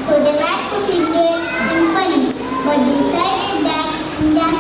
So they went to Indian Symphony, but decided that Indian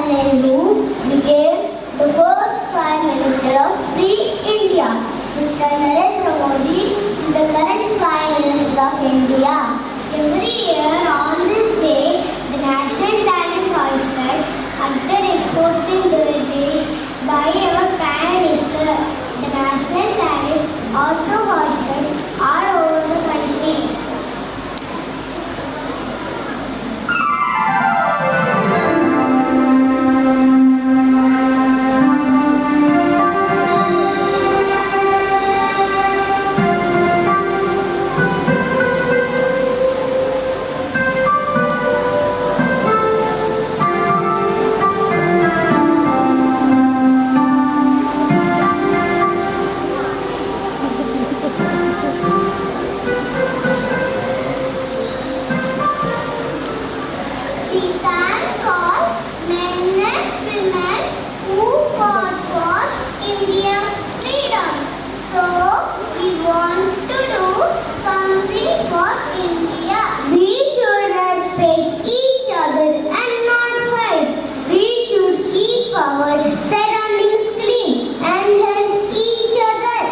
Nehru became the first Prime Minister of Free India. Mr. Narendra Modi is the current Prime Minister of India. Every year on this day, the national flag is hoisted after its 14th birthday by our Prime Minister. The national flag is also hoisted all over the country. We can call men and women who fought for India's freedom. So we want to do something for India. We should respect each other and not fight. We should keep our surroundings clean and help each other.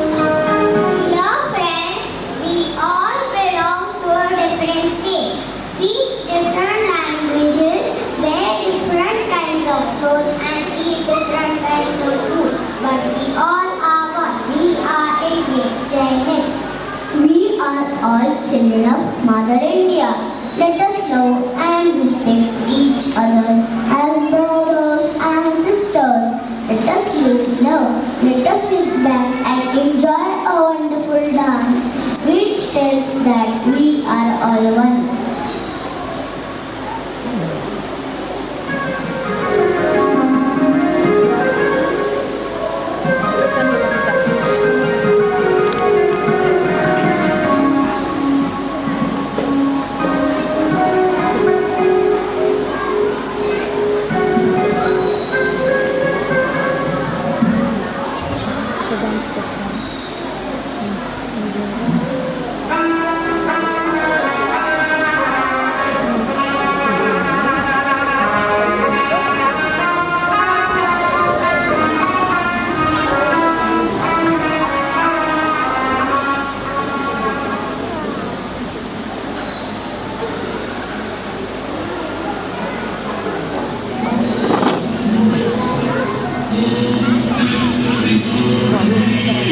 Dear friends, we all belong to a different state, speak different languages, wear different kinds of clothes and eat different kinds of food. But we all are one. We are Indians. Jai Hind. We are all children of Mother India. Let us love and respect each other as brothers and sisters. Let us live love. Let us sit back and enjoy a wonderful dance, which tells that we are all one.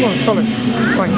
Oh, sorry. Fine.